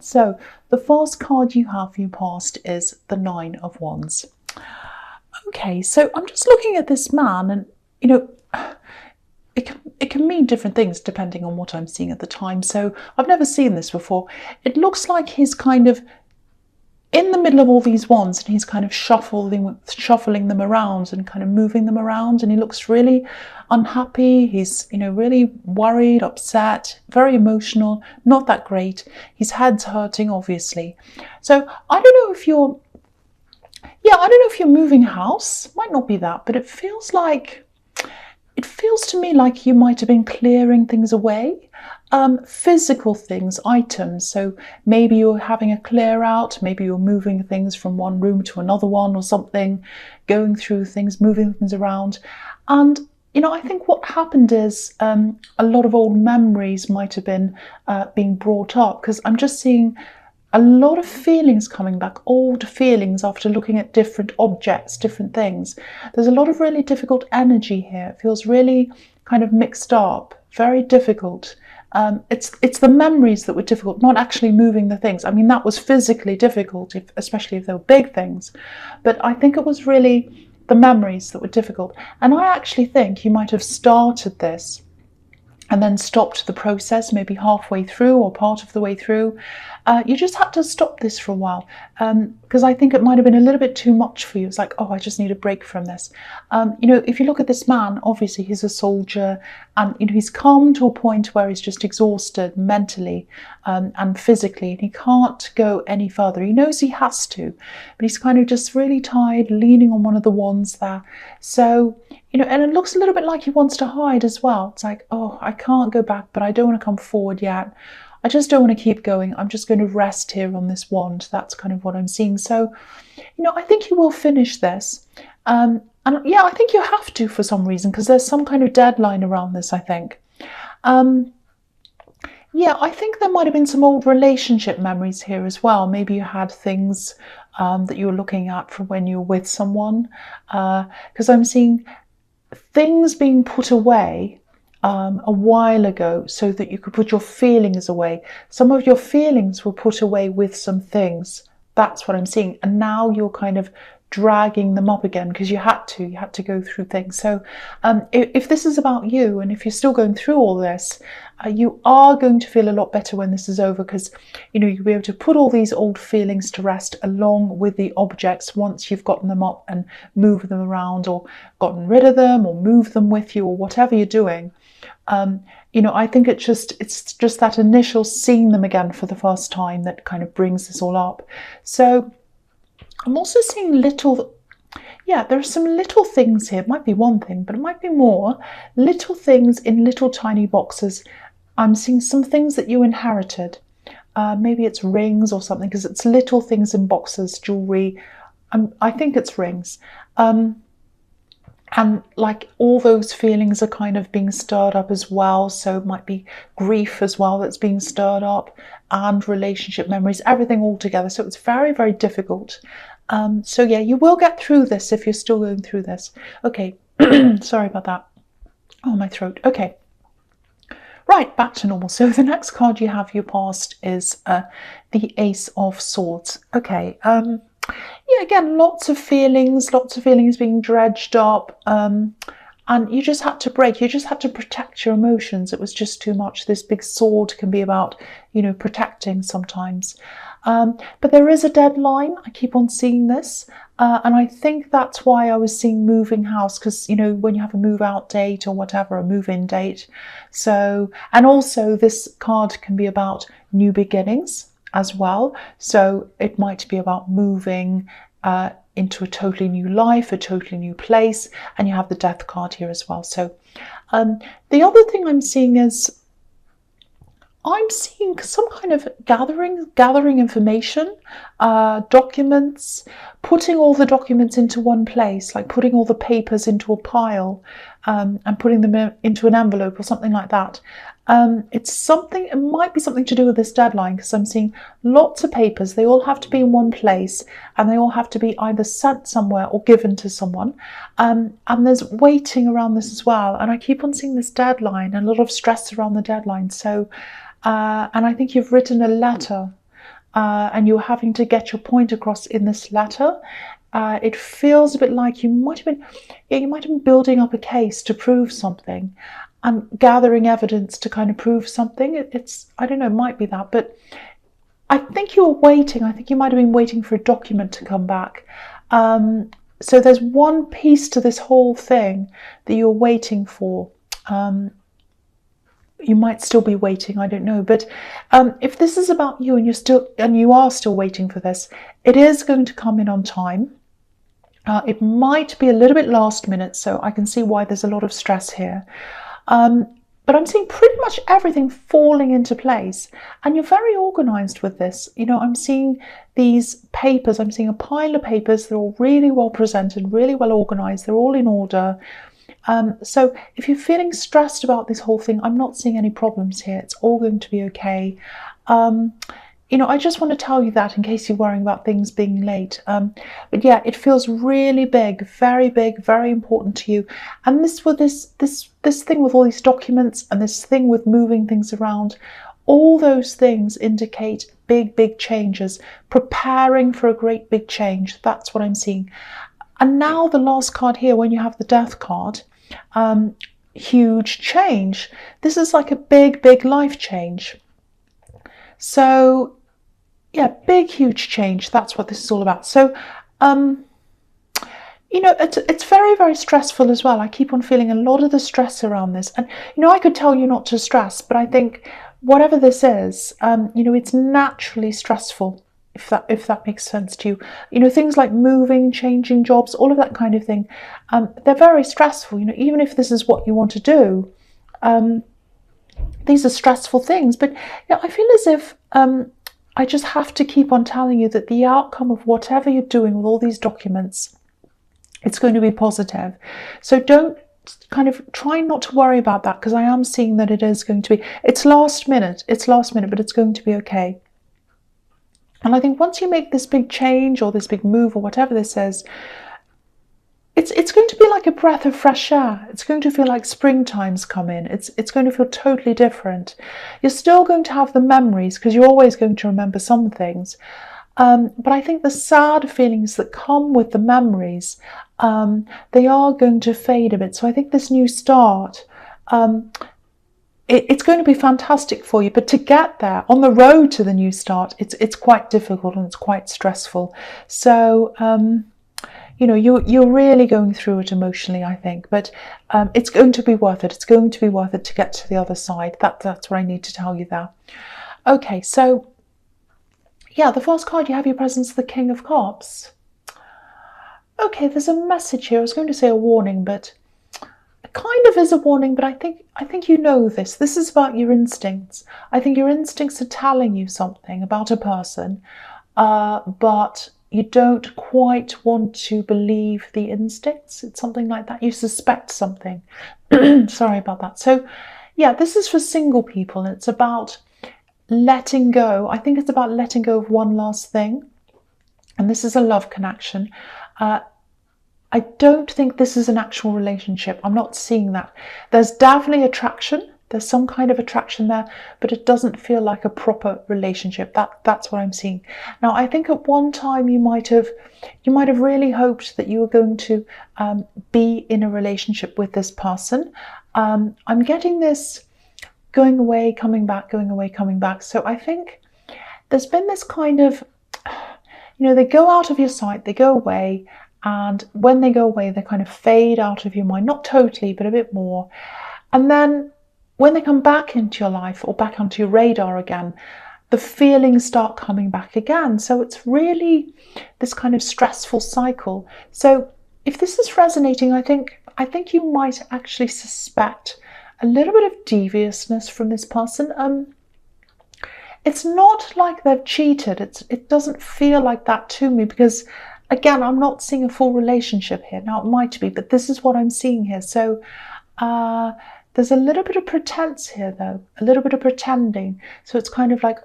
So the first card you have for your past is the Nine of Wands. Okay, so I'm just looking at this man, and you know, it can mean different things depending on what I'm seeing at the time. So I've never seen this before. It looks like he's kind of in the middle of all these wands, and he's kind of shuffling them around and kind of moving them around, and he looks really unhappy. He's, really worried, upset, very emotional, not that great. His head's hurting, obviously. So I don't know if you're moving house. Might not be that, but it feels to me like you might have been clearing things away, physical things, items. So maybe you're having a clear out, maybe you're moving things from one room to another one or something, going through things, moving things around. And I think what happened is a lot of old memories might have been being brought up, because I'm just seeing a lot of feelings coming back, old feelings after looking at different objects, different things. There's a lot of really difficult energy here. It feels really kind of mixed up, very difficult. It's the memories that were difficult, not actually moving the things. I mean, that was physically difficult, especially if they were big things. But I think it was really the memories that were difficult. And I actually think you might have started this and then stopped the process, maybe halfway through or part of the way through. You just had to stop this for a while, because I think it might have been a little bit too much for you. It's like, oh, I just need a break from this. If you look at this man, obviously he's a soldier, and he's come to a point where he's just exhausted mentally and physically, and he can't go any further. He knows he has to, but he's kind of just really tired, leaning on one of the wands there. So, and it looks a little bit like he wants to hide as well. It's like, oh, I can't go back, but I don't want to come forward yet. I just don't want to keep going. I'm just going to rest here on this wand. That's kind of what I'm seeing. So, I think you will finish this. And yeah, I think you have to for some reason, because there's some kind of deadline around this, I think. Yeah, I think there might have been some old relationship memories here as well. Maybe you had things that you were looking at from when you were with someone. Because I'm seeing things being put away a while ago so that you could put your feelings away. Some of your feelings were put away with some things. That's what I'm seeing. And now you're kind of dragging them up again because you had to go through things. So if this is about you, and if you're still going through all this, you are going to feel a lot better when this is over, because you'll be able to put all these old feelings to rest along with the objects once you've gotten them up and moved them around, or gotten rid of them, or moved them with you, or whatever you're doing. I think it's just that initial seeing them again for the first time that kind of brings this all up. So I'm also seeing there are some little things here. It might be one thing, but it might be more. Little things in little tiny boxes. I'm seeing some things that you inherited. Maybe it's rings or something, because it's little things in boxes, jewelry. I think it's rings. And like all those feelings are kind of being stirred up as well. So it might be grief as well that's being stirred up, and relationship memories, everything all together. So it's very, very difficult. So yeah, you will get through this if you're still going through this. Okay, sorry about that. Oh, my throat. Okay. Right, back to normal. So the next card you have your past is the Ace of Swords. Okay. Yeah, again, lots of feelings being dredged up, and you just had to break. You just had to protect your emotions. It was just too much. This big sword can be about, protecting sometimes. But there is a deadline. I keep on seeing this, and I think that's why I was seeing moving house, because, when you have a move out date or whatever, a move in date. So, and also this card can be about new beginnings as well. So it might be about moving into a totally new life, a totally new place, and you have the Death card here as well. So the other thing I'm seeing is I'm seeing some kind of gathering information, documents, putting all the documents into one place, like putting all the papers into a pile, and putting them into an envelope or something like that. It might be something to do with this deadline, because I'm seeing lots of papers. They all have to be in one place, and they all have to be either sent somewhere or given to someone. And there's waiting around this as well. And I keep on seeing this deadline and a lot of stress around the deadline. So, and I think you've written a letter and you're having to get your point across in this letter. It feels a bit like you might have been building up a case to prove something and gathering evidence to kind of prove something. I don't know, it might be that, but I think you were waiting. I think you might have been waiting for a document to come back. So there's one piece to this whole thing that you're waiting for. You might still be waiting, I don't know. But if this is about you and you are still waiting for this, it is going to come in on time. It might be a little bit last minute, so I can see why there's a lot of stress here. But I'm seeing pretty much everything falling into place, and you're very organized with this. I'm seeing these papers. I'm seeing a pile of papers. They're all really well presented, really well organized. They're all in order. So if you're feeling stressed about this whole thing, I'm not seeing any problems here. It's all going to be okay. I just want to tell you that in case you're worrying about things being late. But yeah, it feels really big, very important to you. And this thing with all these documents and this thing with moving things around, all those things indicate big changes, preparing for a great big change. That's what I'm seeing. And now the last card here, when you have the Death card, huge change. This is like a big life change. So yeah, huge change. That's what this is all about. So, it's very stressful as well. I keep on feeling a lot of the stress around this. And, I could tell you not to stress, but I think whatever this is, it's naturally stressful, if that makes sense to you. Things like moving, changing jobs, all of that kind of thing, they're very stressful. Even if this is what you want to do, these are stressful things. But I feel as if I just have to keep on telling you that the outcome of whatever you're doing with all these documents, it's going to be positive. So don't kind of try not to worry about that, because I am seeing that it is going to be, it's last minute, but it's going to be okay. And I think once you make this big change or this big move or whatever this is, it's going to be like a breath of fresh air. It's going to feel like springtime's come in. It's going to feel totally different. You're still going to have the memories, because you're always going to remember some things. But I think the sad feelings that come with the memories, they are going to fade a bit. So I think this new start, it's going to be fantastic for you. But to get there, on the road to the new start, it's quite difficult and it's quite stressful. So you're really going through it emotionally, I think, but it's going to be worth it. It's going to be worth it to get to the other side. That's what I need to tell you there. Okay, so yeah, the first card you have, your presence, the King of Cups. Okay, there's a message here. I was going to say a warning, but it kind of is a warning, but I think you know this. This is about your instincts. I think your instincts are telling you something about a person, but you don't quite want to believe the instincts. It's something like that. You suspect something. Sorry about that. So yeah, this is for single people. And it's about letting go. I think it's about letting go of one last thing. And this is a love connection. I don't think this is an actual relationship. I'm not seeing that. There's definitely attraction. There's some kind of attraction there, but it doesn't feel like a proper relationship. That's what I'm seeing. Now, I think at one time you might have really hoped that you were going to be in a relationship with this person. I'm getting this going away, coming back, going away, coming back. So I think there's been this kind of, they go out of your sight, they go away, and when they go away, they kind of fade out of your mind. Not totally, but a bit more. And then when they come back into your life or back onto your radar again, the feelings start coming back again. So it's really this kind of stressful cycle. So if this is resonating, I think you might actually suspect a little bit of deviousness from this person. It's not like they've cheated. It doesn't feel like that to me, because again, I'm not seeing a full relationship here. Now, it might be, but this is what I'm seeing here. So there's a little bit of pretense here, though, a little bit of pretending. So it's kind of like,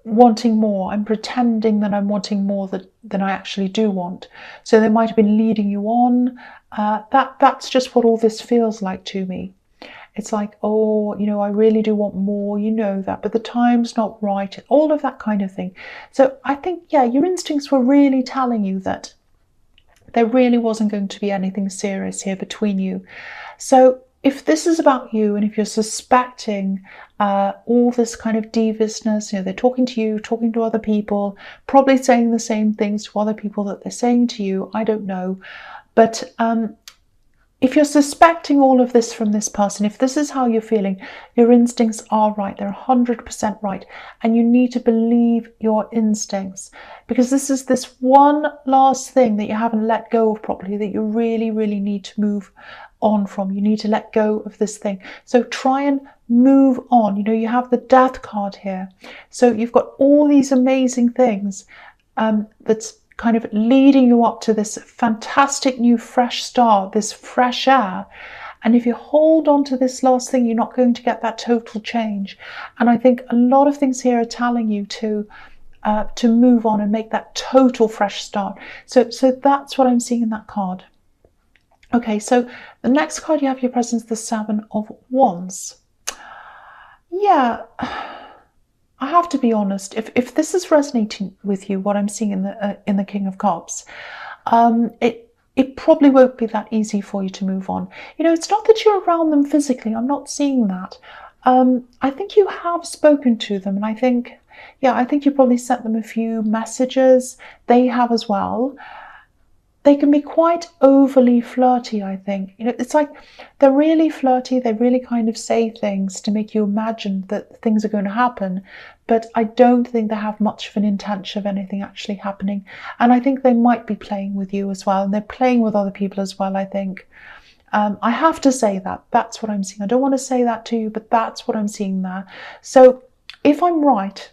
wanting more. I'm pretending that I'm wanting more than I actually do want. So they might have been leading you on. That's just what all this feels like to me. It's like, oh, I really do want more, that, but the time's not right, all of that kind of thing. So I think, yeah, your instincts were really telling you that there really wasn't going to be anything serious here between you. So if this is about you, and if you're suspecting all this kind of deviousness, they're talking to you, talking to other people, probably saying the same things to other people that they're saying to you, I don't know. But if you're suspecting all of this from this person, if this is how you're feeling, your instincts are right. They're 100% right. And you need to believe your instincts, because this is this one last thing that you haven't let go of properly, that you really, really need to move on from. You need to let go of this thing. So try and move on. You have the Death card here. So you've got all these amazing things that's kind of leading you up to this fantastic new fresh start, this fresh air. And if you hold on to this last thing, you're not going to get that total change. And I think a lot of things here are telling you to move on and make that total fresh start. So that's what I'm seeing in that card. Okay, so the next card you have your presence, the Seven of Wands. Yeah, I have to be honest. If this is resonating with you, what I'm seeing in the King of Cups, it probably won't be that easy for you to move on. It's not that you're around them physically. I'm not seeing that. I think you have spoken to them, and I think you probably sent them a few messages. They have as well. They can be quite overly flirty, I think. It's like they're really flirty. They really kind of say things to make you imagine that things are going to happen. But I don't think they have much of an intention of anything actually happening. And I think they might be playing with you as well. And they're playing with other people as well, I think. I have to say that. That's what I'm seeing. I don't want to say that to you, but that's what I'm seeing there. So if I'm right,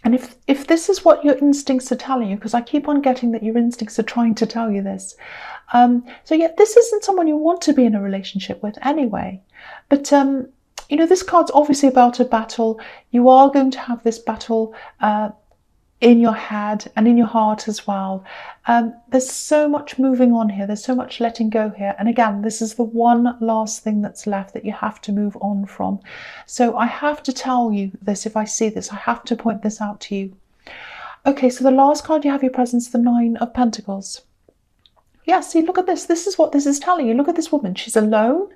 and if this is what your instincts are telling you, because I keep on getting that your instincts are trying to tell you this. So yeah, this isn't someone you want to be in a relationship with anyway. But, this card's obviously about a battle. You are going to have this battle in your head and in your heart as well. There's so much moving on here. There's so much letting go here. And again, this is the one last thing that's left that you have to move on from. So I have to tell you this. If I see this, I have to point this out to you. Okay, so the last card you have your presence, the Nine of Pentacles. Yeah, see, look at this. This is what this is telling you. Look at this woman. She's alone.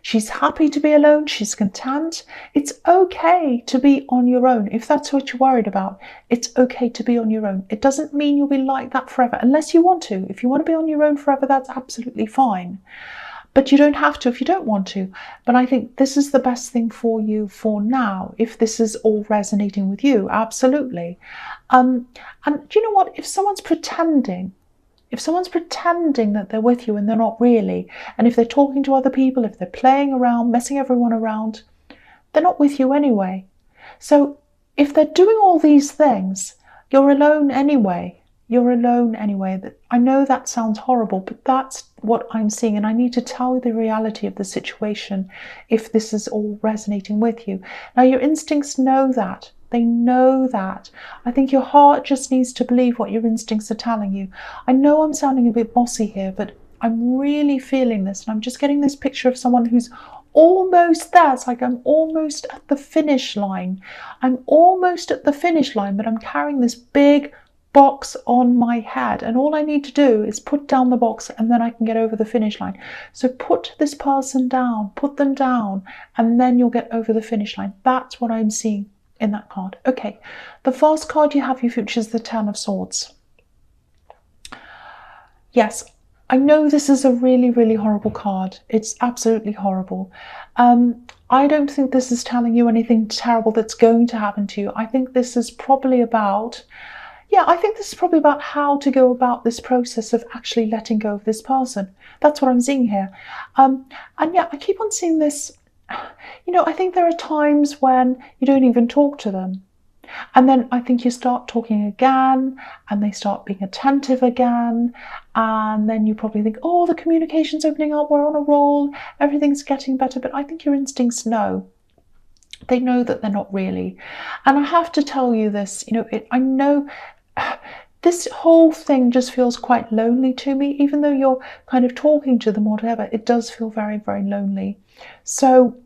She's happy to be alone. She's content. It's okay to be on your own. If that's what you're worried about, it's okay to be on your own. It doesn't mean you'll be like that forever, unless you want to. If you want to be on your own forever, that's absolutely fine. But you don't have to if you don't want to. But I think this is the best thing for you for now, if this is all resonating with you, absolutely. And do you know what? If someone's pretending that they're with you and they're not really, and if they're talking to other people, if they're playing around, messing everyone around, they're not with you anyway. So if they're doing all these things, you're alone anyway. You're alone anyway. I know that sounds horrible, but that's what I'm seeing, and I need to tell you the reality of the situation if this is all resonating with you. Now, your instincts know that. They know that. I think your heart just needs to believe what your instincts are telling you. I know I'm sounding a bit bossy here, but I'm really feeling this, and I'm just getting this picture of someone who's almost there. It's like I'm almost at the finish line. I'm almost at the finish line, but I'm carrying this big box on my head, and all I need to do is put down the box, and then I can get over the finish line. So put this person down, put them down, and then you'll get over the finish line. That's what I'm seeing in that card. Okay, the first card you have your future is the Ten of Swords. Yes, I know this is a really, really horrible card. It's absolutely horrible. I don't think this is telling you anything terrible that's going to happen to you. I think this is probably about, how to go about this process of actually letting go of this person. That's what I'm seeing here. And yeah, I keep on seeing this. I think there are times when you don't even talk to them. And then I think you start talking again, and they start being attentive again. And then you probably think, oh, the communication's opening up, we're on a roll, everything's getting better. But I think your instincts know. They know that they're not really. And I have to tell you this, I know this whole thing just feels quite lonely to me. Even though you're kind of talking to them or whatever, it does feel very, very lonely. So,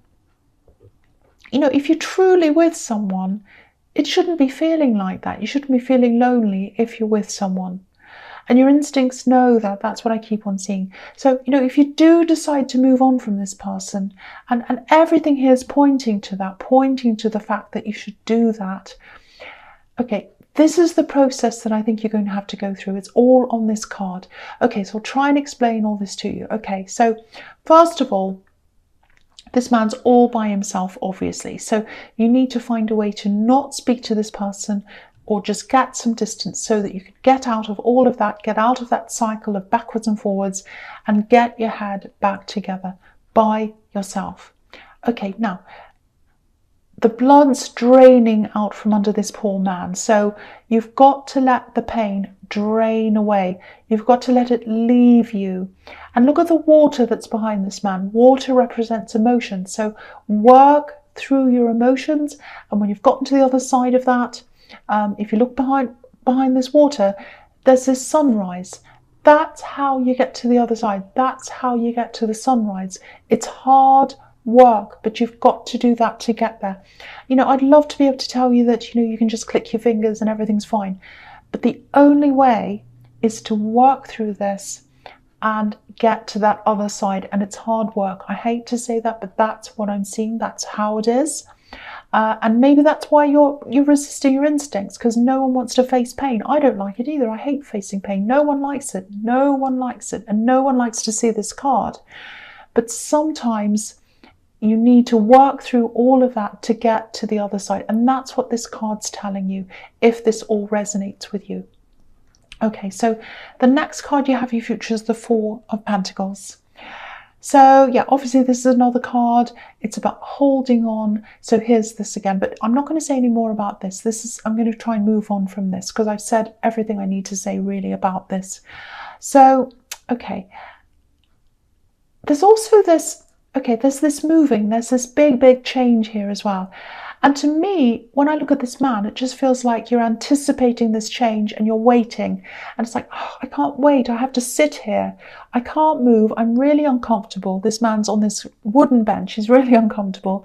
you know, if you're truly with someone, it shouldn't be feeling like that. You shouldn't be feeling lonely if you're with someone. And your instincts know that. That's what I keep on seeing. So, you know, if you do decide to move on from this person, and everything here is pointing to that, pointing to the fact that you should do that. Okay, this is the process that I think you're going to have to go through. It's all on this card. Okay, so I'll try and explain all this to you. Okay, so first of all, this man's all by himself, obviously. So you need to find a way to not speak to this person, or just get some distance so that you can get out of all of that, get out of that cycle of backwards and forwards, and get your head back together by yourself. Okay, now, the blood's draining out from under this poor man. So you've got to let the pain drain away. You've got to let it leave you. And look at the water that's behind this man. Water represents emotion. So work through your emotions. And when you've gotten to the other side of that, if you look behind this water, there's this sunrise. That's how you get to the other side. That's how you get to the sunrise. It's hard work, but you've got to do that to get there. You know, I'd love to be able to tell you that, you know, you can just click your fingers and everything's fine. But the only way is to work through this and get to that other side. And it's hard work. I hate to say that, but that's what I'm seeing. That's how it is. And maybe that's why you're resisting your instincts, because no one wants to face pain. I don't like it either. I hate facing pain. No one likes it. No one likes it. And no one likes to see this card. But sometimes you need to work through all of that to get to the other side. And that's what this card's telling you, if this all resonates with you. Okay, so the next card you have for your future is the Four of Pentacles. So yeah, obviously this is another card. It's about holding on. So here's this again, but I'm not going to say any more about this. I'm going to try and move on from this because I've said everything I need to say really about this. So, okay. There's also this, okay, there's this moving, there's this big change here as well. And to me, when I look at this man, it just feels like you're anticipating this change and you're waiting. And it's like, oh, I can't wait. I have to sit here. I can't move. I'm really uncomfortable. This man's on this wooden bench. He's really uncomfortable.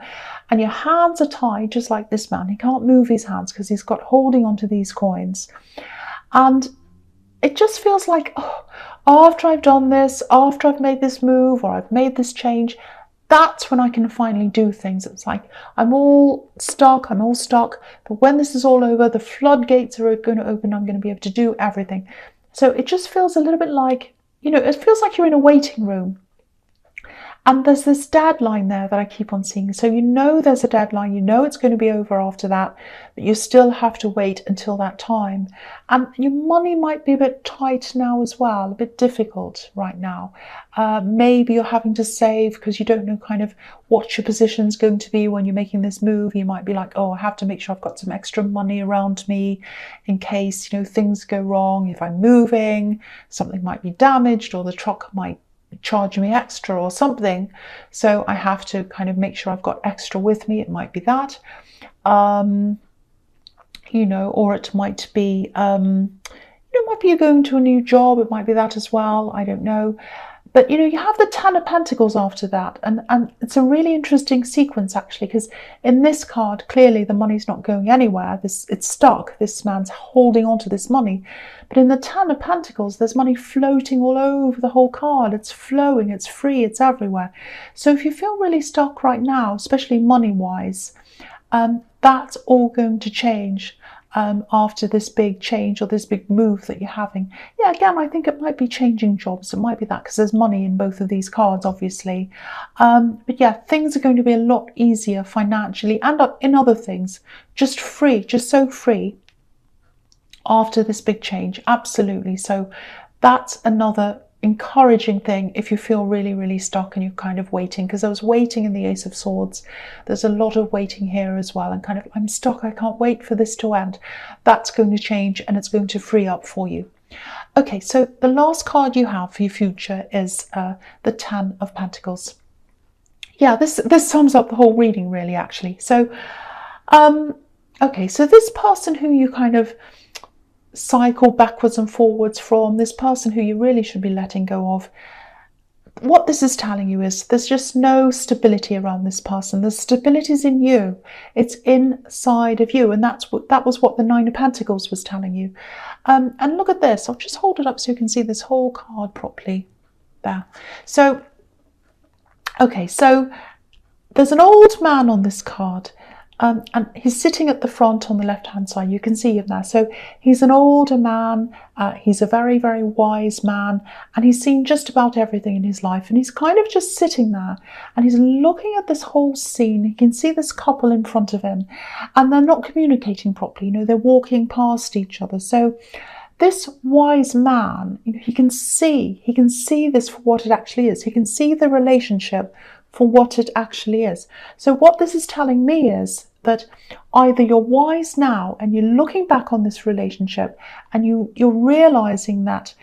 And your hands are tied just like this man. He can't move his hands because he's got holding onto these coins. And it just feels like, oh, after I've done this, after I've made this move or I've made this change, that's when I can finally do things. It's like I'm all stuck, but when this is all over, the floodgates are going to open, I'm going to be able to do everything. So it just feels a little bit like, you know, it feels like you're in a waiting room. And there's this deadline there that I keep on seeing. So you know there's a deadline, you know it's going to be over after that, but you still have to wait until that time. And your money might be a bit tight now as well, a bit difficult right now. Maybe you're having to save because you don't know kind of what your position is going to be when you're making this move. You might be like, oh, I have to make sure I've got some extra money around me in case, you know, things go wrong. If I'm moving, something might be damaged or the truck might charge me extra or something, so I have to kind of make sure I've got extra with me. It might be that, you know, or it might be, you know, it might be you're going to a new job. It might be that as well. I don't know. But, you know, you have the Ten of Pentacles after that. And it's a really interesting sequence, actually, because in this card, clearly the money's not going anywhere. It's stuck. This man's holding on to this money. But in the Ten of Pentacles, there's money floating all over the whole card. It's flowing. It's free. It's everywhere. So if you feel really stuck right now, especially money-wise, that's all going to change. After this big change or this big move that you're having. Yeah, again, I think it might be changing jobs. It might be that because there's money in both of these cards, obviously. But yeah, things are going to be a lot easier financially and in other things. Just free, just so free after this big change. Absolutely. So that's another encouraging thing if you feel really stuck and you're kind of waiting, because I was waiting in the Ace of Swords. There's a lot of waiting here as well, and kind of I'm stuck, I can't wait for this to end. That's going to change and it's going to free up for you. Okay, so the last card you have for your future is the Ten of Pentacles. Yeah, this sums up the whole reading really, actually. So okay, so this person who you kind of cycle backwards and forwards from this person who you really should be letting go of. What this is telling you is there's just no stability around this person. The stability is in you. It's inside of you, and that was what the Nine of Pentacles was telling you. And look at this. I'll just hold it up so you can see this whole card properly. There. So, okay, so there's an old man on this card. And he's sitting at the front on the left-hand side. You can see him there. So he's an older man. He's a very, very wise man. And he's seen just about everything in his life. And he's kind of just sitting there. And he's looking at this whole scene. He can see this couple in front of him. And they're not communicating properly. You know, they're walking past each other. So this wise man, you know, he can see this for what it actually is. He can see the relationship for what it actually is. So what this is telling me is that either you're wise now and you're looking back on this relationship and you're realizing that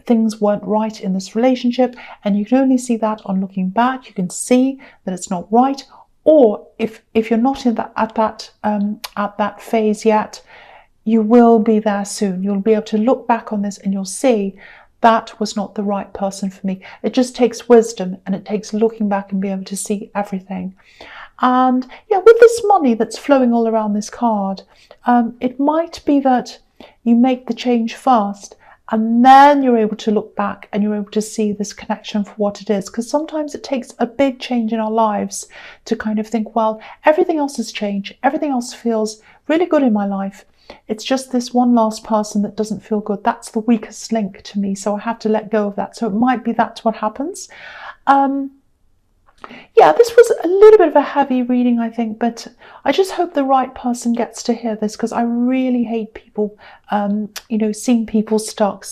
things weren't right in this relationship, and you can only see that on looking back. You can see that it's not right. Or if you're not in that at that phase yet, you will be there soon. You'll be able to look back on this and you'll see that was not the right person for me. It just takes wisdom, and it takes looking back and being able to see everything. And yeah, with this money that's flowing all around this card, it might be that you make the change first, and then you're able to look back and you're able to see this connection for what it is. Because sometimes it takes a big change in our lives to kind of think, well, everything else has changed. Everything else feels really good in my life. It's just this one last person that doesn't feel good. That's the weakest link to me. So I have to let go of that. So it might be that's what happens. Yeah, this was a little bit of a heavy reading, I think, but I just hope the right person gets to hear this, because I really hate people, you know, seeing people stuck.